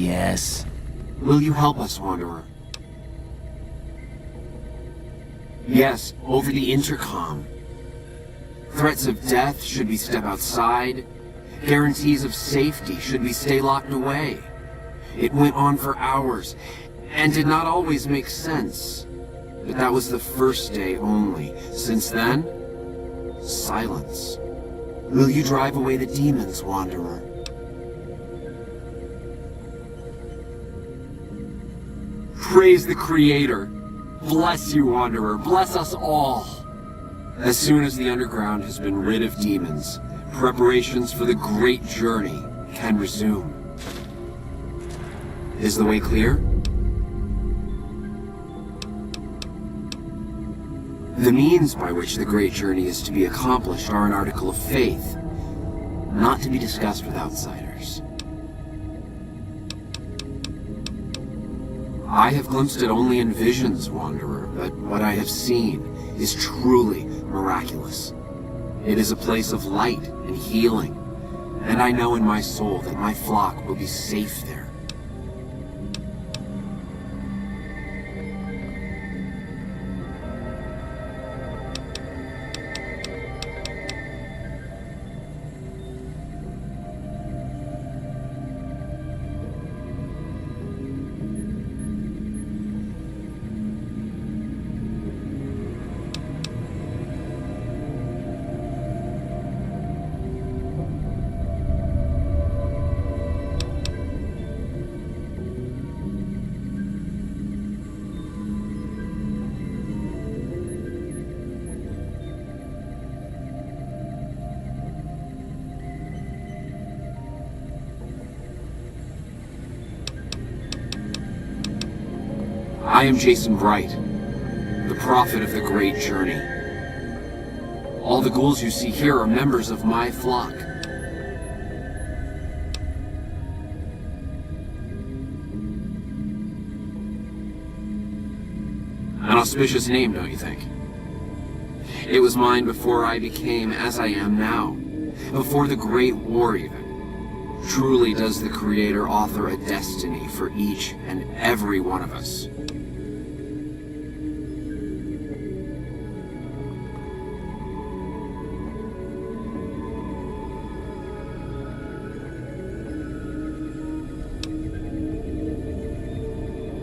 Yes. Will you help us, Wanderer? Yes, over the intercom. Threats of death should we step outside. Guarantees of safety should we stay locked away. It went on for hours, and did not always make sense. But that was the first day only. Since then, silence. Will you drive away the demons, Wanderer? Praise the Creator. Bless you, Wanderer. Bless us all. As soon as the underground has been rid of demons, preparations for the great journey can resume. Is the way clear? The means by which the great journey is to be accomplished are an article of faith, not to be discussed with outsiders. I have glimpsed it only in visions, Wanderer, but what I have seen is truly miraculous. It is a place of light and healing, and I know in my soul that my flock will be safe there. I am Jason Bright, the prophet of the great journey. All the ghouls you see here are members of my flock. An auspicious name, don't you think? It was mine before I became as I am now, before the Great War even. Truly does the Creator author a destiny for each and every one of us.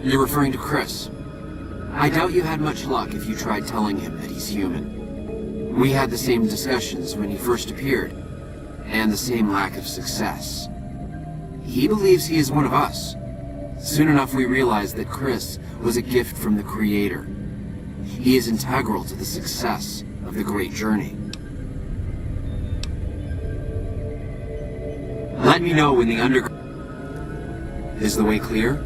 You're referring to Chris. I doubt you had much luck if you tried telling him that he's human. We had the same discussions when he first appeared, and the same lack of success. He believes he is one of us. Soon enough we realized that Chris was a gift from the Creator. He is integral to the success of the great journey. Let me know when the underground... Is the way clear?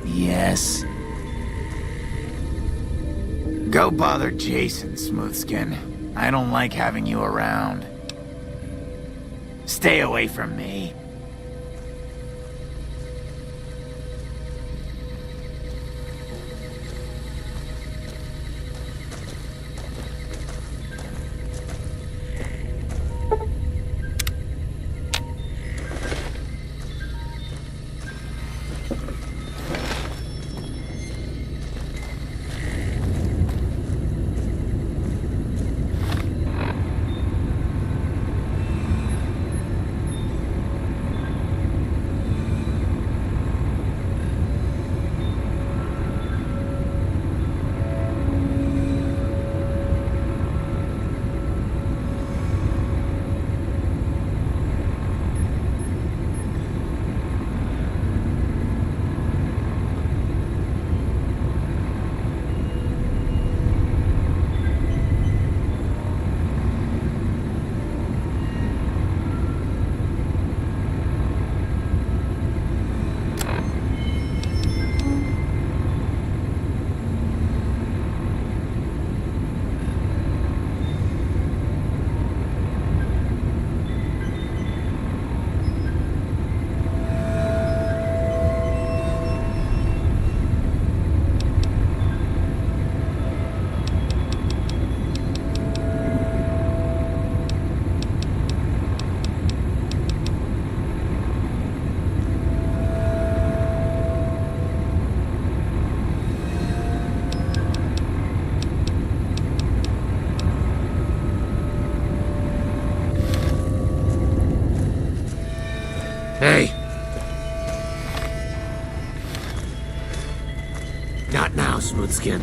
Yes. Go bother Jason, Smoothskin. I don't like having you around. Stay away from me. Hey! Not now, Smoothskin.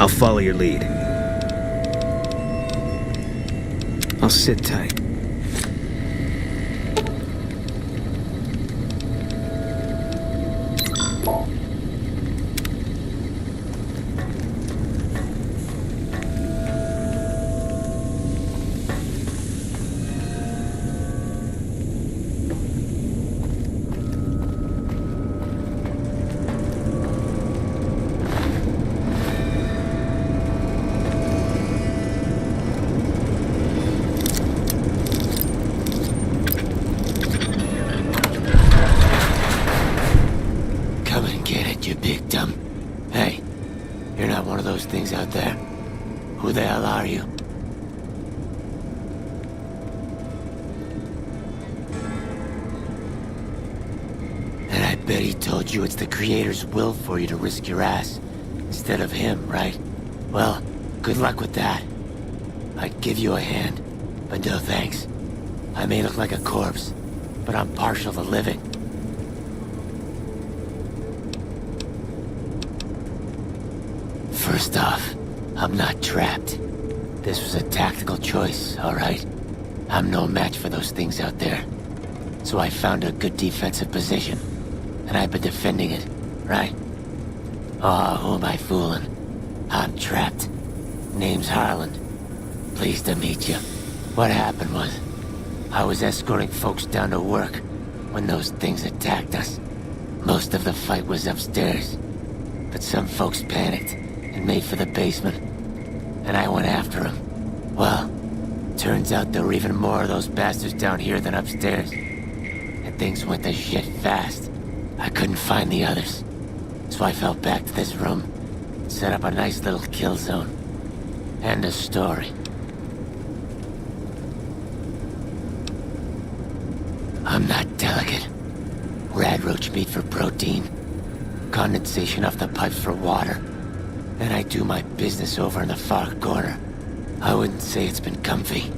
I'll follow your lead. I'll sit tight. Come and get it, you big dumb. Hey, you're not one of those things out there. Who the hell are you? bet he told you it's the Creator's will for you to risk your ass, instead of him, right? Well, good luck with that. I'd give you a hand, but no thanks. I may look like a corpse, but I'm partial to living. First off, I'm not trapped. This was a tactical choice, alright? I'm no match for those things out there. So I found a good defensive position, and I've been defending it, right? Oh, who am I fooling? I'm trapped. Name's Harland. Pleased to meet you. What happened was, I was escorting folks down to work when those things attacked us. Most of the fight was upstairs, but some folks panicked and made for the basement, and I went after them. Well, turns out there were even more of those bastards down here than upstairs, and things went to shit fast. I couldn't find the others, so I fell back to this room, set up a nice little kill zone. End of story. I'm not delicate. Radroach meat for protein, condensation off the pipes for water, and I do my business over in the far corner. I wouldn't say it's been comfy.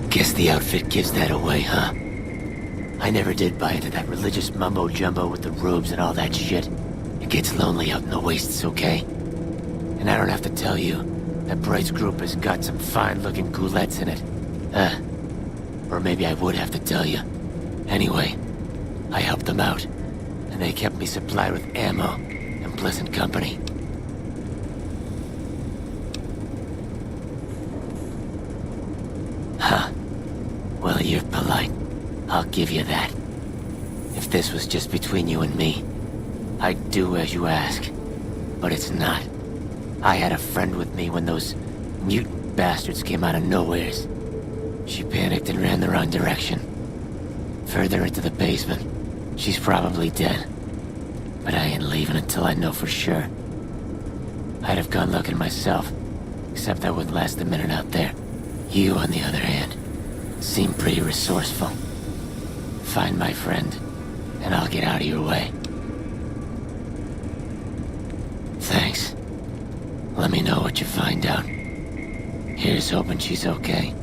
Guess the outfit gives that away, huh? I never did buy into that religious mumbo-jumbo with the robes and all that shit. It gets lonely out in the wastes, okay? And I don't have to tell you, that Bright's group has got some fine-looking ghoulettes in it. Or maybe I would have to tell you. Anyway, I helped them out, and they kept me supplied with ammo and pleasant company. Huh. Well, you're polite. I'll give you that. If this was just between you and me, I'd do as you ask. But it's not. I had a friend with me when those mutant bastards came out of nowheres. She panicked and ran the wrong direction. Further into the basement. She's probably dead. But I ain't leaving until I know for sure. I'd have gone looking myself, except I wouldn't last a minute out there. You, on the other hand, seem pretty resourceful. Find my friend, and I'll get out of your way. Thanks. Let me know what you find out. Here's hoping she's okay.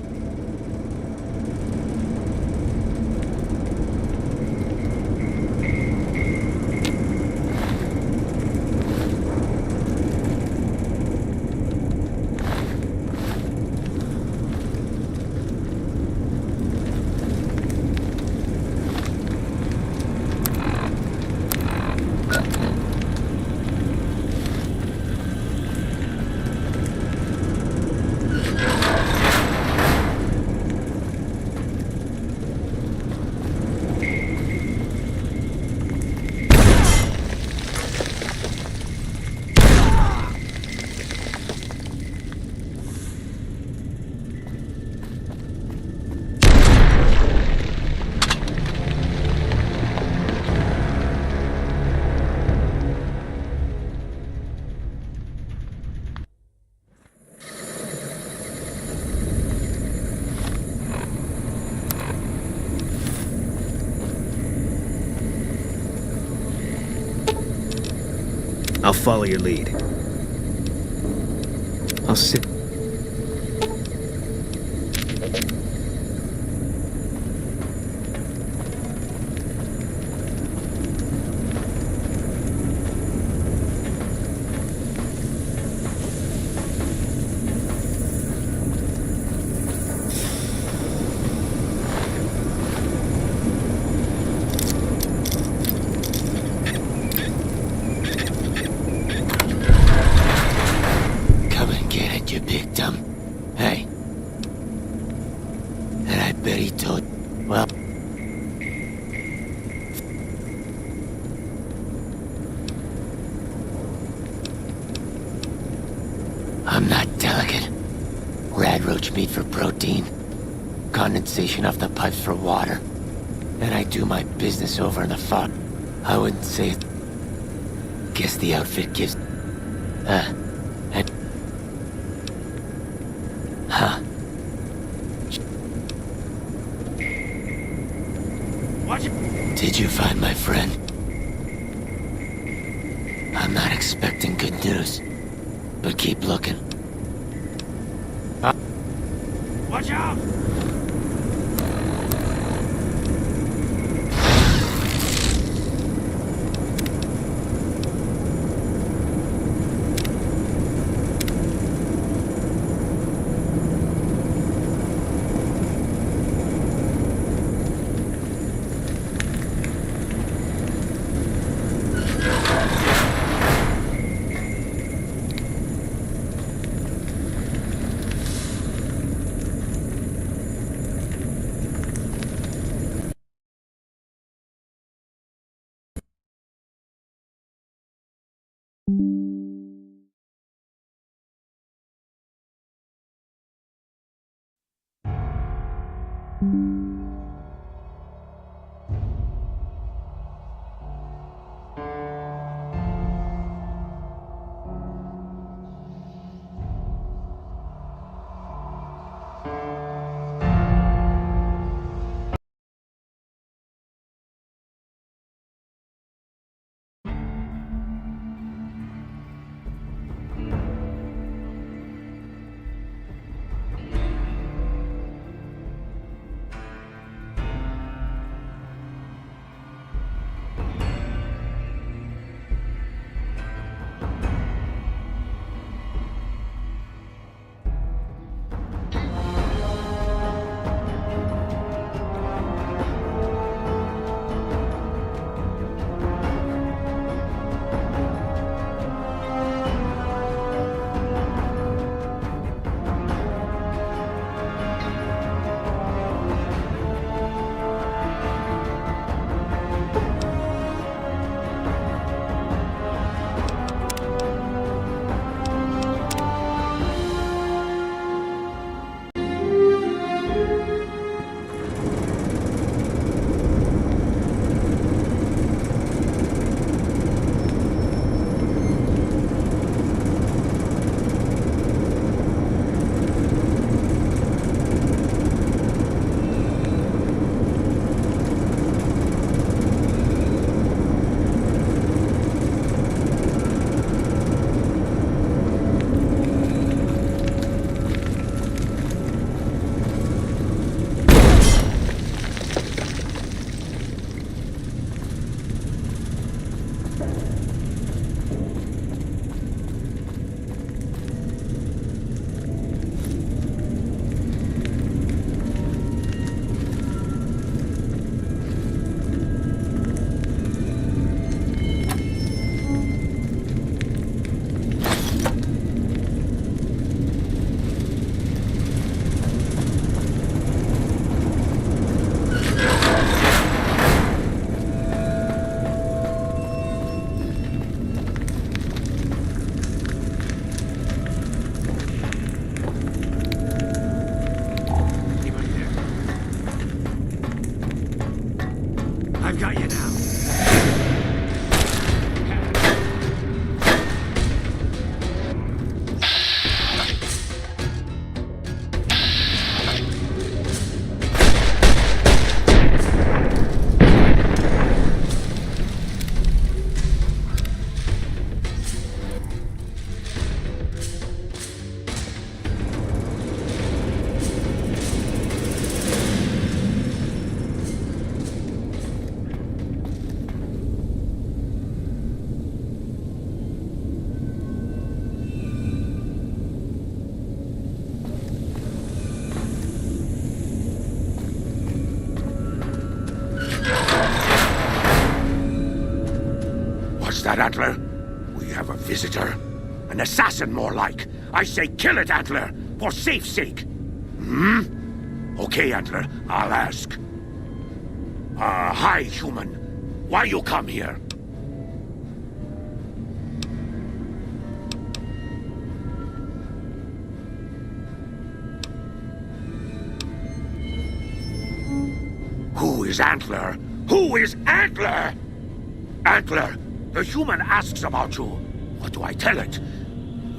I'll follow your lead. I'll sit. You big dumb. Hey. And I bet he told... Well... I'm not delicate. Radroach meat for protein. Condensation off the pipes for water. And I do my business over in the fog. I wouldn't say it. Guess the outfit gives... and... Huh. Watch it! Did you find my friend? I'm not expecting good news, but keep looking. Watch out! I've got you now. That Antler? We have a visitor. An assassin, more like. I say kill it, Antler, for safe sake. Okay, Antler, I'll ask. Hi, human. Why you come here? Who is Antler? Who is Antler? Antler, the human asks about you. What do I tell it?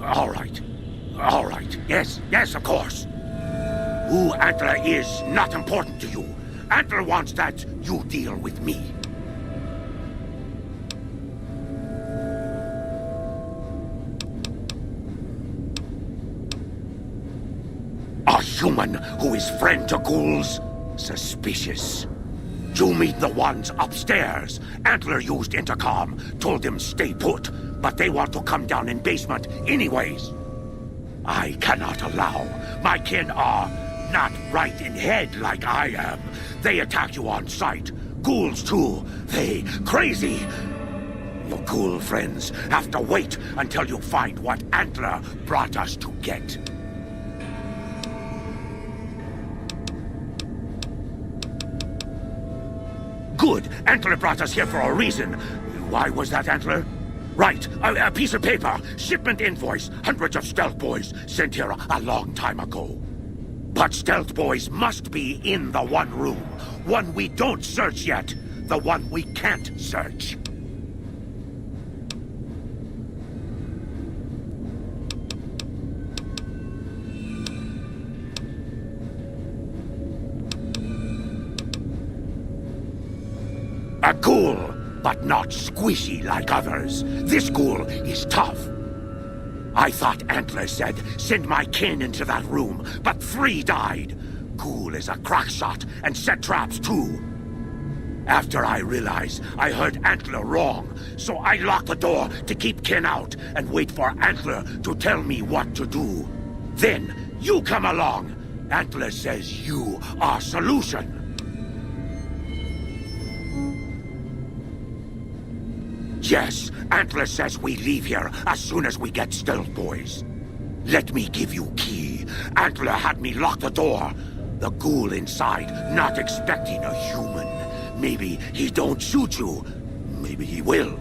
All right. All right. Yes, of course. Who Antler is not important to you. Antler wants that you deal with me. A human who is friend to ghouls? Suspicious. You meet the ones upstairs. Antler used intercom, told them stay put, but they want to come down in basement anyways. I cannot allow. My kin are not right in head like I am. They attack you on sight. Ghouls too. They crazy. Your ghoul friends have to wait until you find what Antler brought us to get. Good. Antler brought us here for a reason. Why was that, Antler? Right. A piece of paper. Shipment invoice. Hundreds of stealth boys sent here a long time ago. But stealth boys must be in the one room. One we don't search yet. The one we can't search. A ghoul, but not squishy like others. This ghoul is tough. I thought Antler said, send my kin into that room, but 3 died. Ghoul is a crack shot and set traps too. After I realized I heard Antler wrong, so I locked the door to keep kin out and wait for Antler to tell me what to do. Then you come along. Antler says you are solution. Yes, Antler says we leave here as soon as we get stealth boys. Let me give you key. Antler had me lock the door. The ghoul inside, not expecting a human. Maybe he don't shoot you. Maybe he will.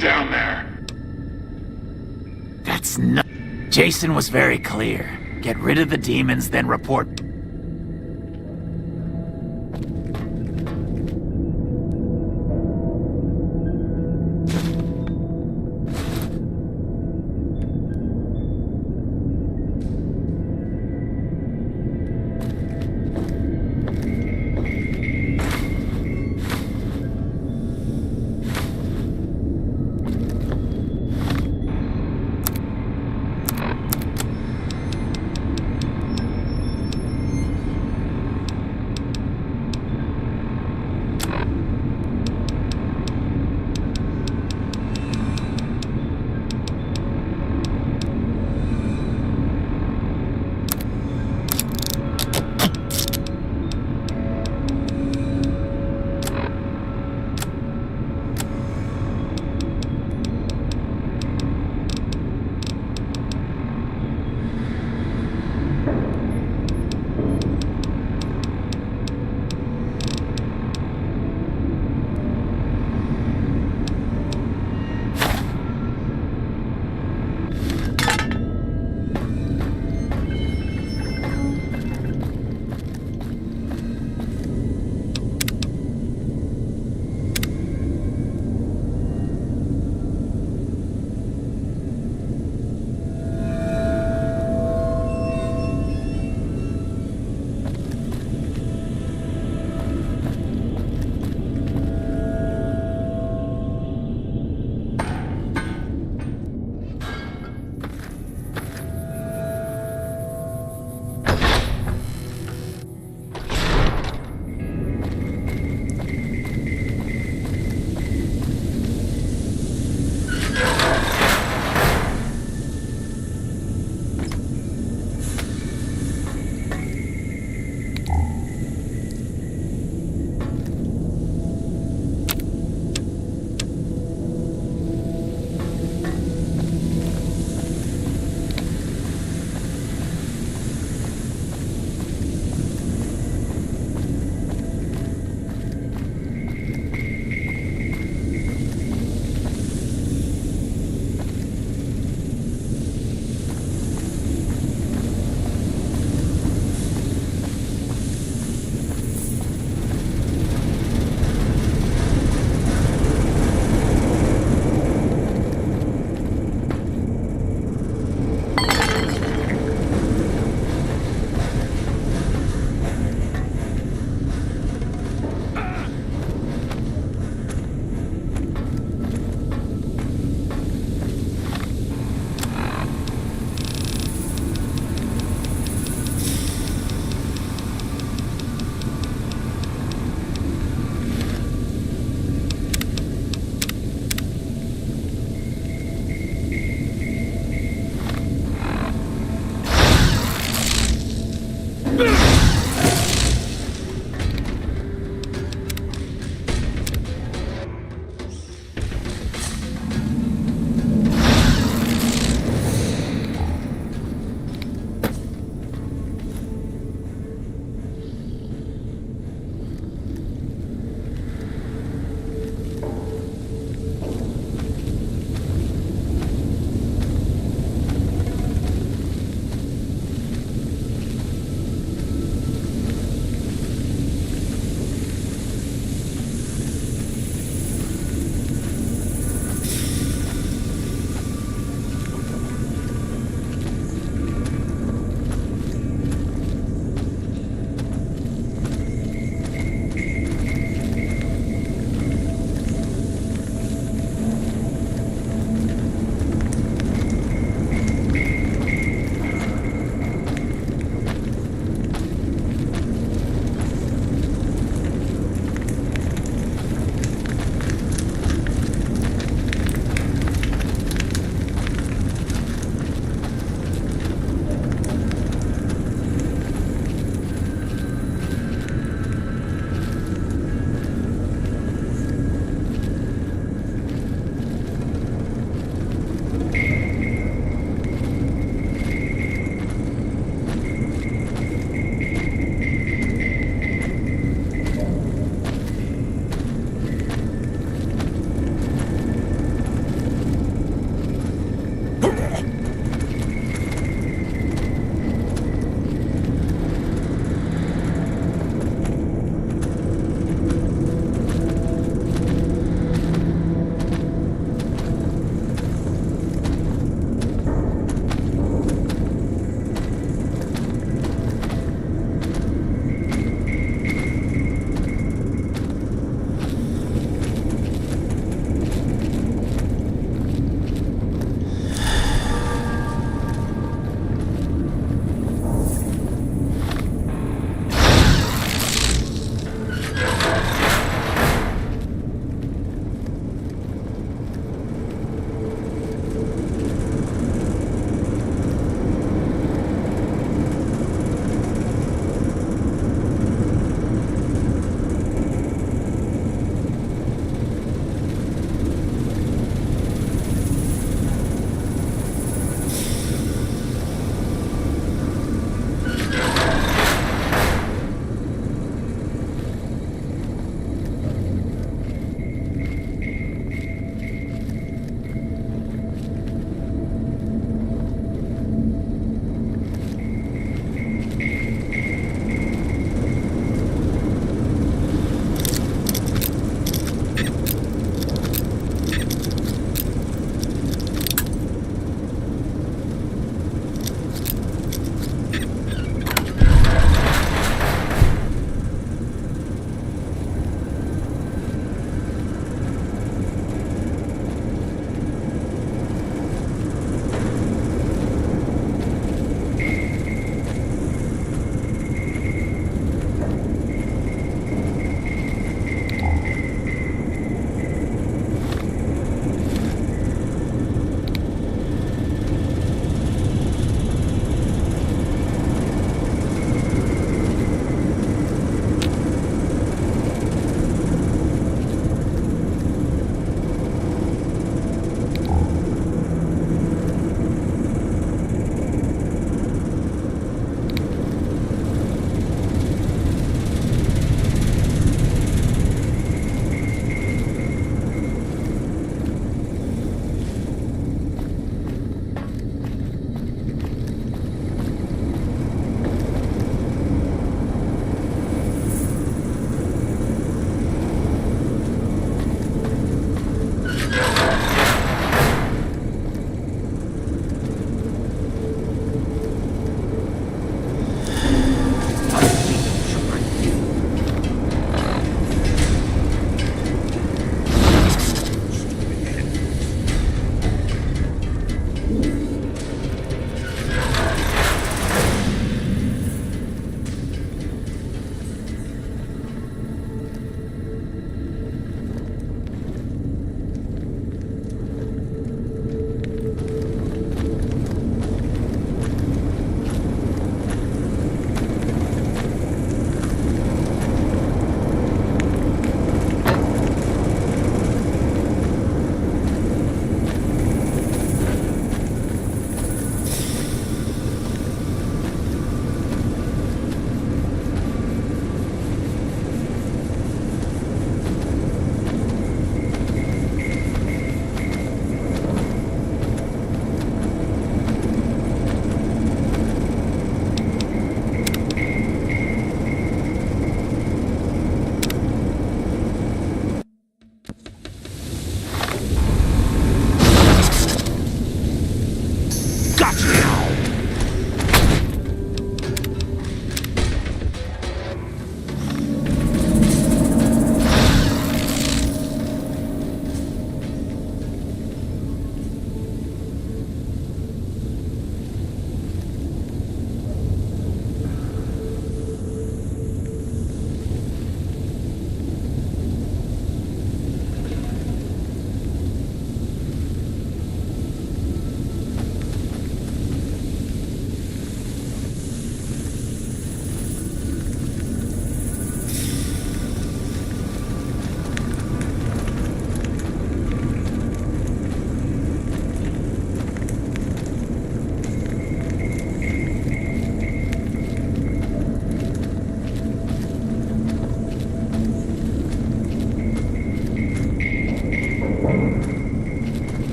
Down there. That's not... Jason was very clear. Get rid of the demons, then report...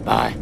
Bye.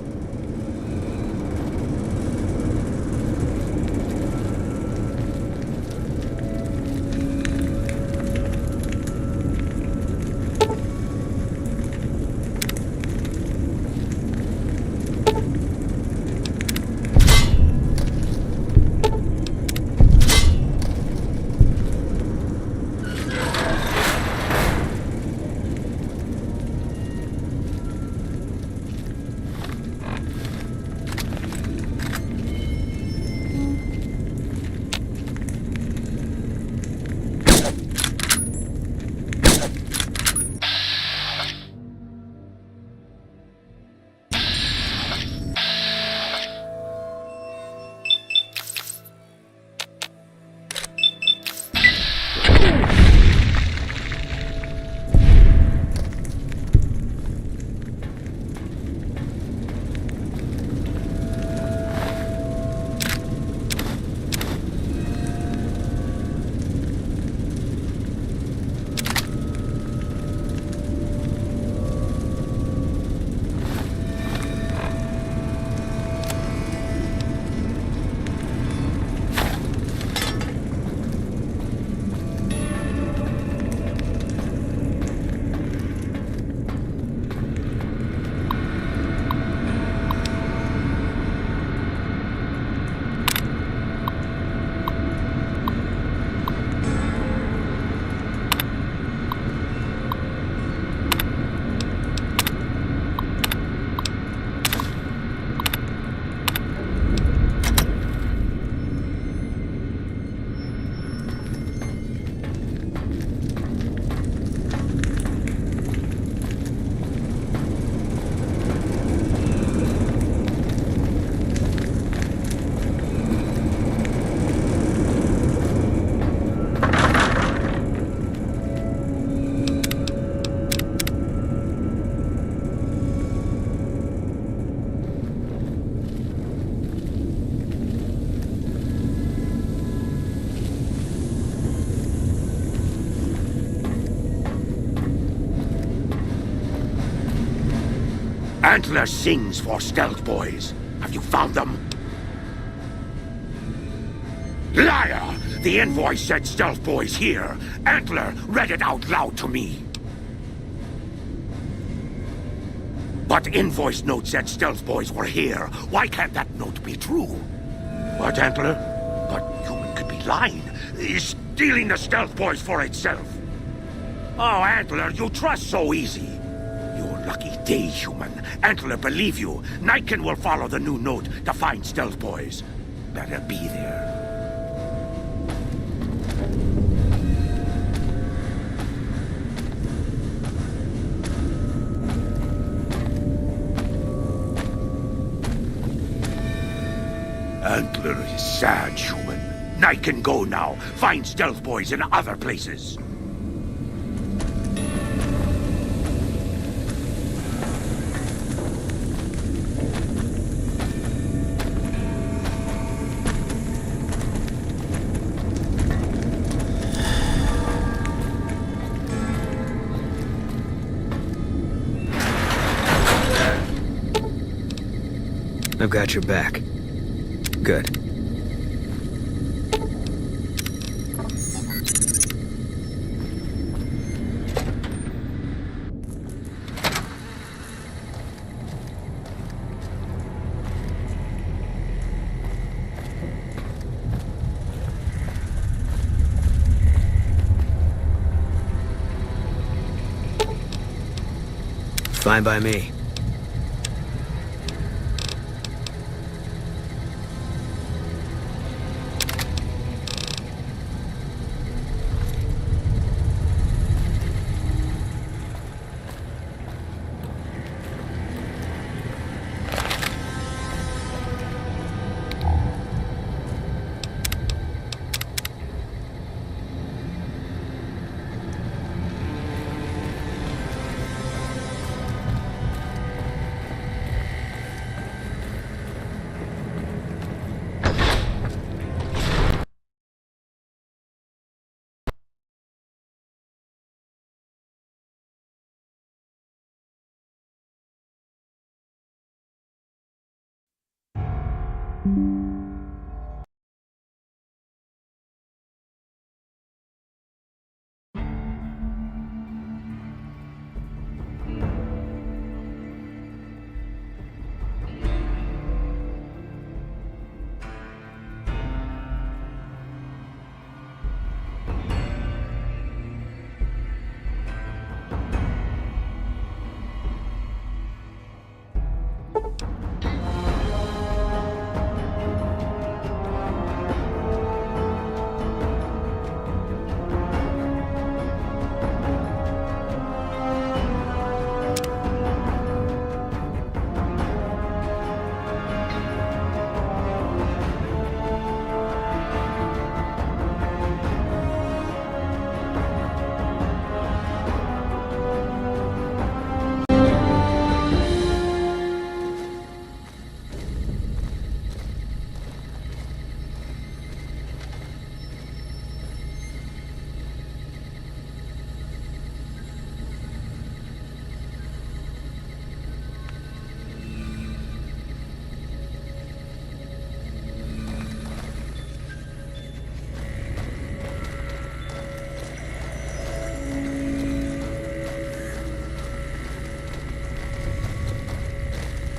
Antler sings for stealth boys. Have you found them? Liar! The invoice said stealth boys here. Antler read it out loud to me. But invoice note said stealth boys were here. Why can't that note be true? What, Antler? But human could be lying. Stealing the stealth boys for itself. Oh, Antler, you trust so easy. Your lucky day, human. Antler, believe you. Nightkin will follow the new note to find stealth boys. Better be there. Antler is sad, human. Night can go now. Find stealth boys in other places. I've got your back. Good. Fine by me.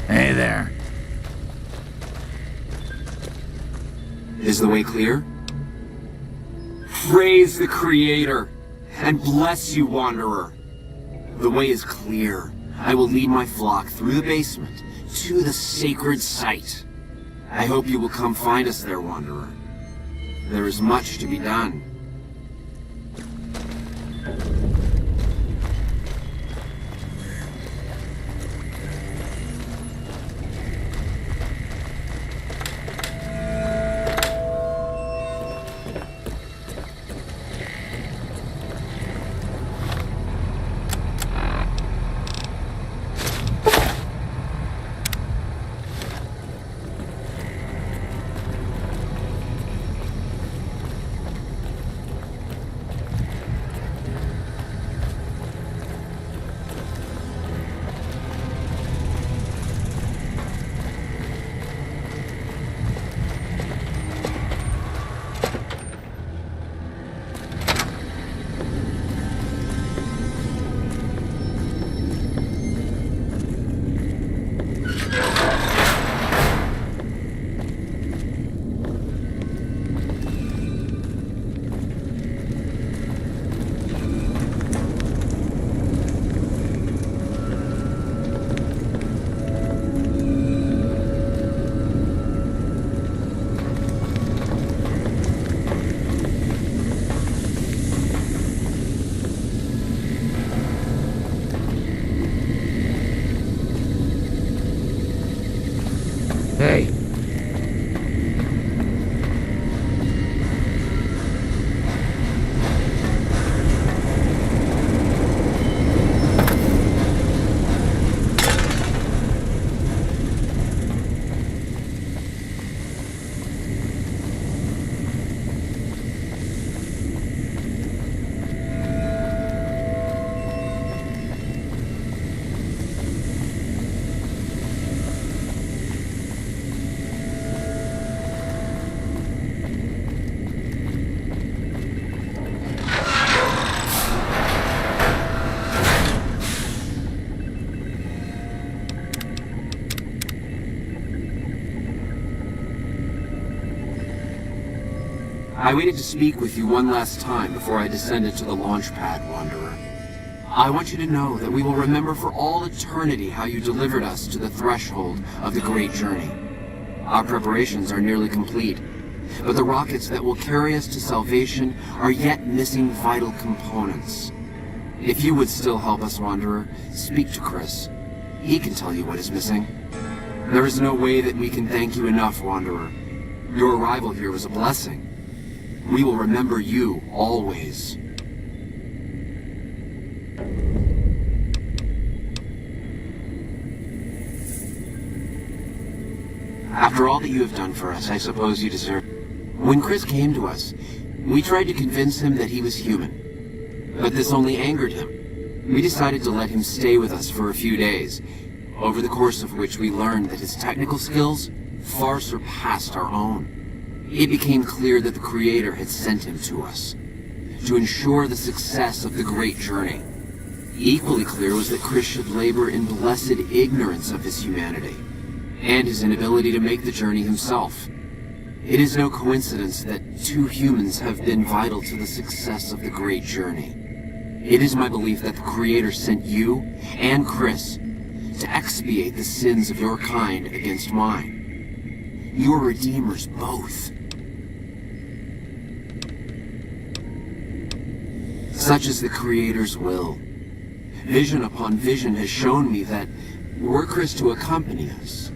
Hey there. Is the way clear? Praise the Creator, and bless you, Wanderer. The way is clear. I will lead my flock through the basement to the sacred site. I hope you will come find us there, Wanderer. There is much to be done. Hey. I waited to speak with you one last time before I descended to the launch pad, Wanderer. I want you to know that we will remember for all eternity how you delivered us to the threshold of the great journey. Our preparations are nearly complete, but the rockets that will carry us to salvation are yet missing vital components. If you would still help us, Wanderer, speak to Chris. He can tell you what is missing. There is no way that we can thank you enough, Wanderer. Your arrival here was a blessing. We will remember you always. After all that you have done for us, I suppose you deserve. When Chris came to us, we tried to convince him that he was human. But this only angered him. We decided to let him stay with us for a few days, over the course of which we learned that his technical skills far surpassed our own. It became clear that the Creator had sent him to us, to ensure the success of the great journey. Equally clear was that Chris should labor in blessed ignorance of his humanity, and his inability to make the journey himself. It is no coincidence that two humans have been vital to the success of the great journey. It is my belief that the Creator sent you and Chris to expiate the sins of your kind against mine. You are redeemers both. Such is the Creator's will. Vision upon vision has shown me that were Chris to accompany us,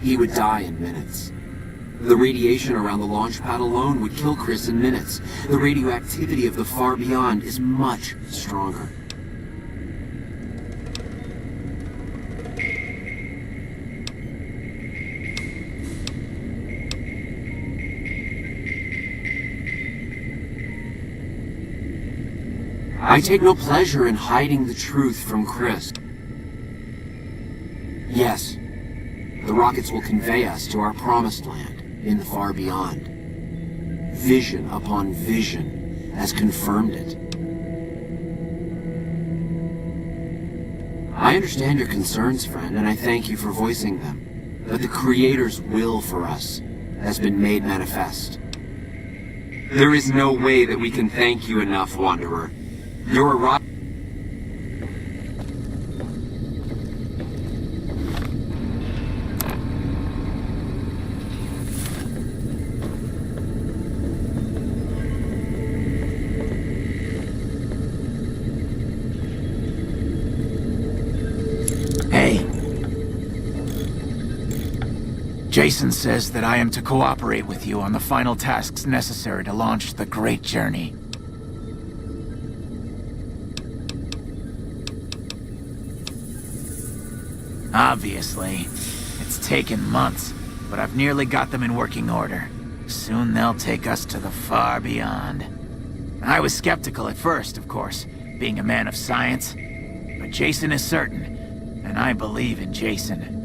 he would die in minutes. The radiation around the launch pad alone would kill Chris in minutes. The radioactivity of the far beyond is much stronger. I take no pleasure in hiding the truth from Chris. Yes, the rockets will convey us to our promised land in the far beyond. Vision upon vision has confirmed it. I understand your concerns, friend, and I thank you for voicing them. But the Creator's will for us has been made manifest. There is no way that we can thank you enough, Wanderer. Your arrival. Hey. Jason says that I am to cooperate with you on the final tasks necessary to launch the Great Journey. Obviously, it's taken months, but I've nearly got them in working order. Soon they'll take us to the far beyond. I was skeptical at first, of course, being a man of science, but Jason is certain, and I believe in Jason.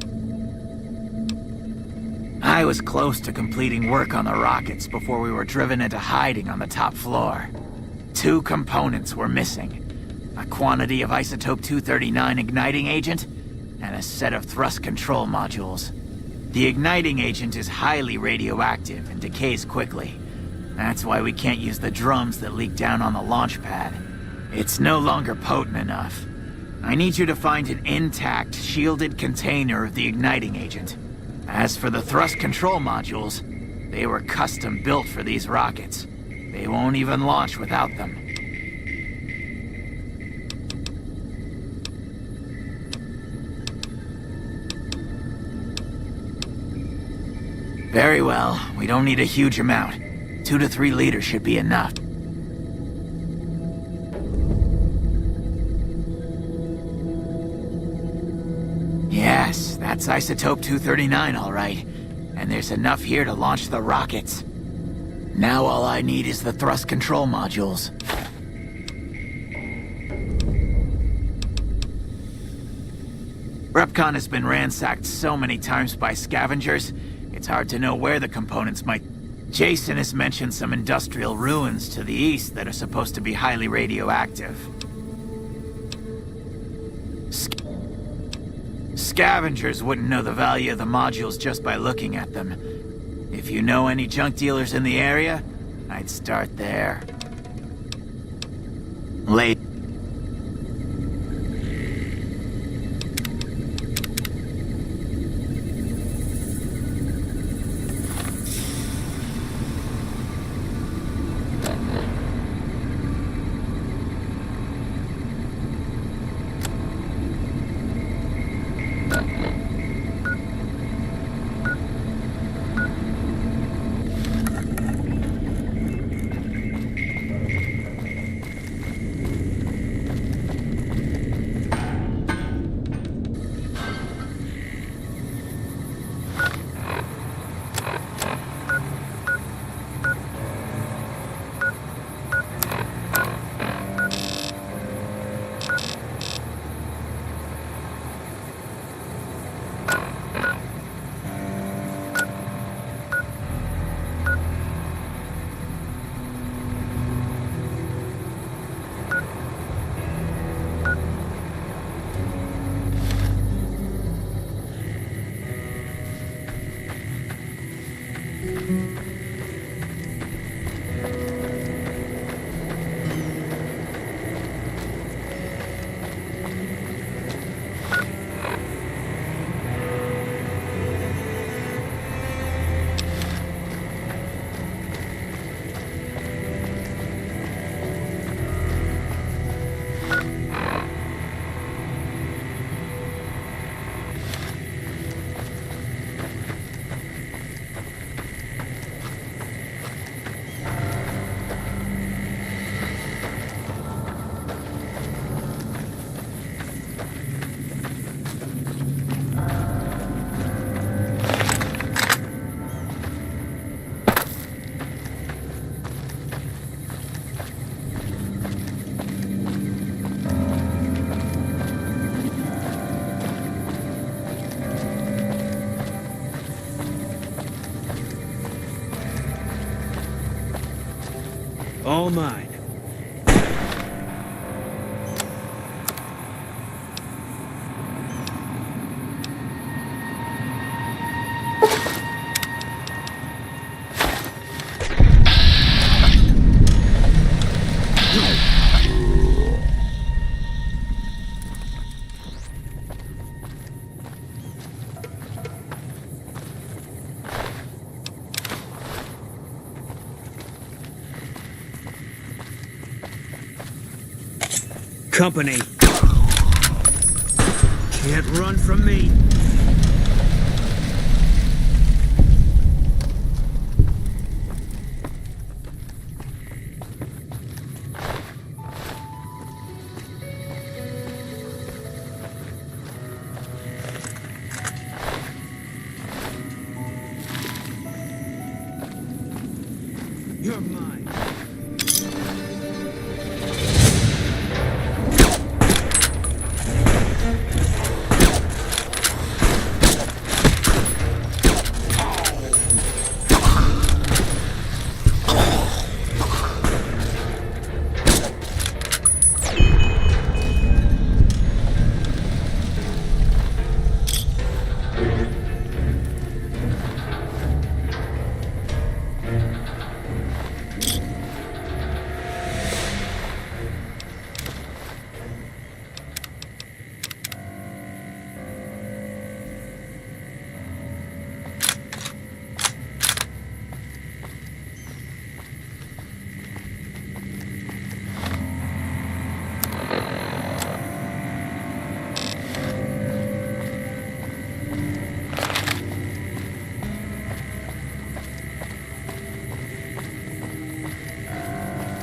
I was close to completing work on the rockets before we were driven into hiding on the top floor. 2 components were missing: a quantity of isotope 239 igniting agent, and a set of thrust control modules. The igniting agent is highly radioactive and decays quickly. That's why we can't use the drums that leak down on the launch pad. It's no longer potent enough. I need you to find an intact, shielded container of the igniting agent. As for the thrust control modules, they were custom built for these rockets. They won't even launch without them. Very well. We don't need a huge amount. 2 to 3 liters should be enough. Yes, that's isotope 239, all right. And there's enough here to launch the rockets. Now all I need is the thrust control modules. Repcon has been ransacked so many times by scavengers, it's hard to know where the components might... Jason has mentioned some industrial ruins to the east that are supposed to be highly radioactive. Scavengers wouldn't know the value of the modules just by looking at them. If you know any junk dealers in the area, I'd start there. Late. All mine. Company. Can't run from me. You're mine.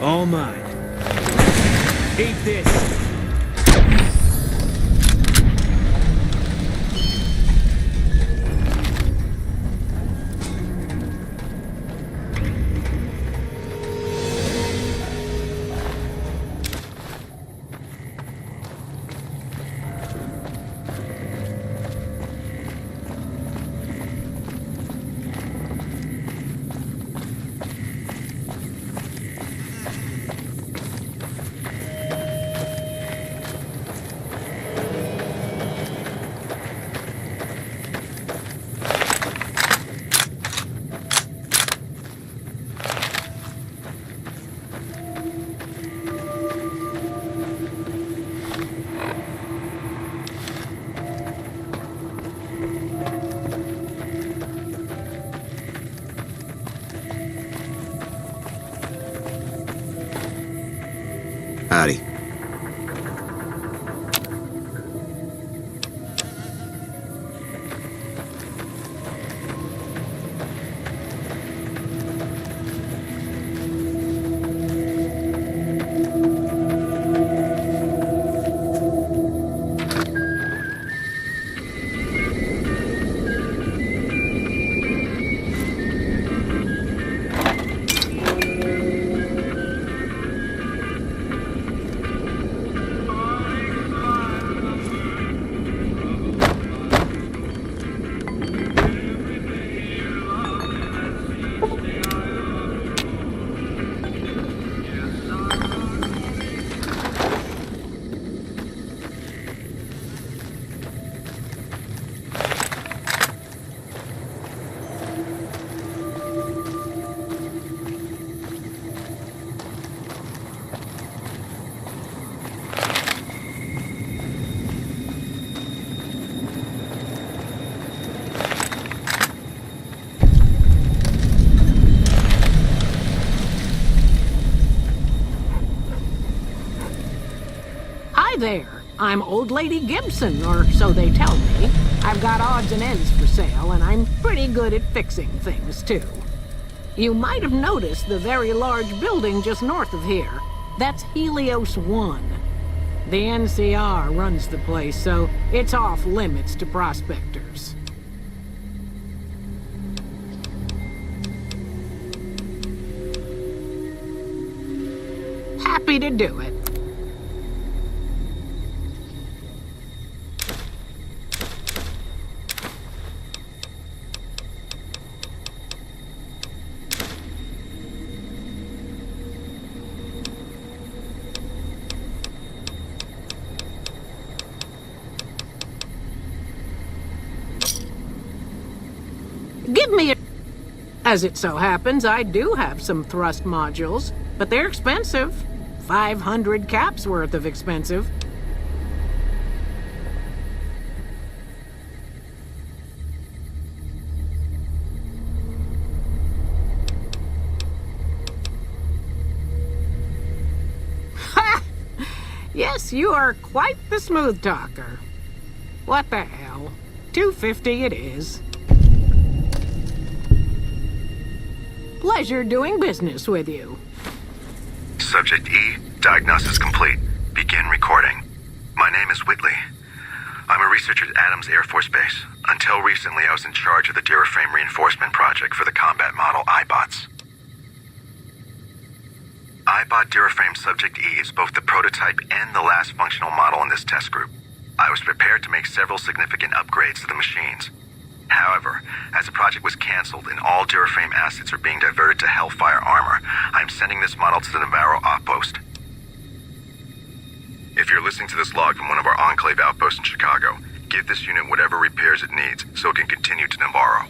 All mine. Eat this! Howdy. Hi there. I'm Old Lady Gibson, or so they tell me. I've got odds and ends for sale, and I'm pretty good at fixing things, too. You might have noticed the very large building just north of here. That's Helios 1. The NCR runs the place, so it's off limits to prospectors. Happy to do it. Give me a... As it so happens, I do have some thrust modules, but they're expensive. 500 caps worth of expensive. Ha! Yes, you are quite the smooth talker. What the hell? 250 it is. Pleasure doing business with you. Subject E, diagnosis complete. Begin recording. My name is Whitley. I'm a researcher at Adams Air Force Base. Until recently, I was in charge of the Duraframe Reinforcement Project for the combat model iBots. iBot Duraframe Subject E is both the prototype and the last functional model in this test group. I was prepared to make several significant upgrades to the machines. However, as the project was canceled and all Duraframe assets are being diverted to Hellfire armor, I'm sending this model to the Navarro outpost. If you're listening to this log from one of our Enclave outposts in Chicago, give this unit whatever repairs it needs so it can continue to Navarro.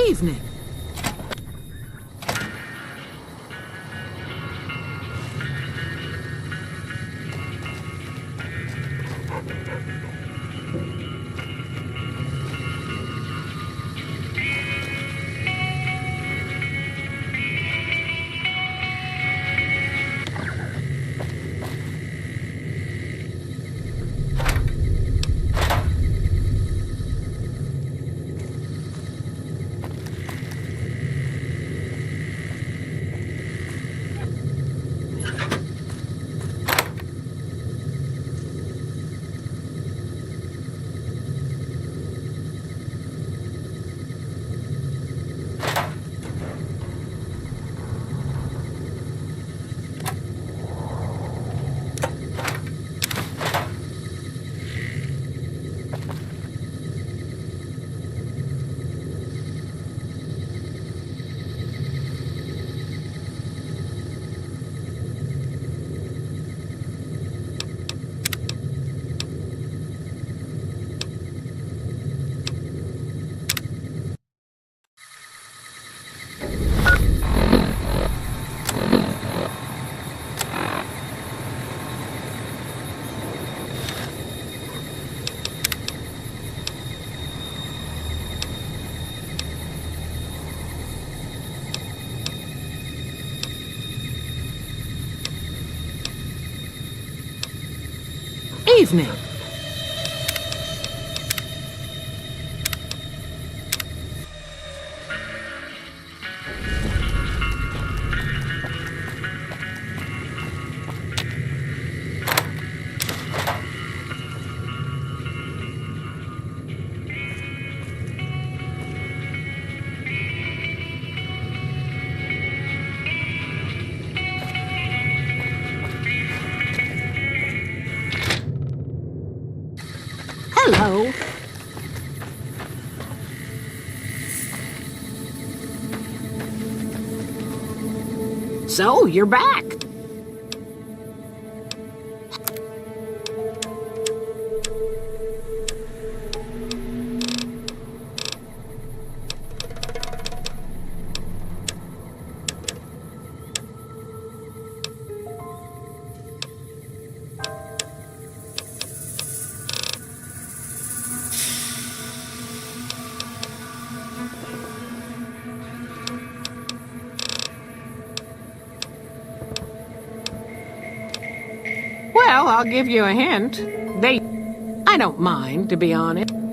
Evening. Evening. Hello. So, you're back. Well, I'll give you a hint. I I don't mind, to be honest.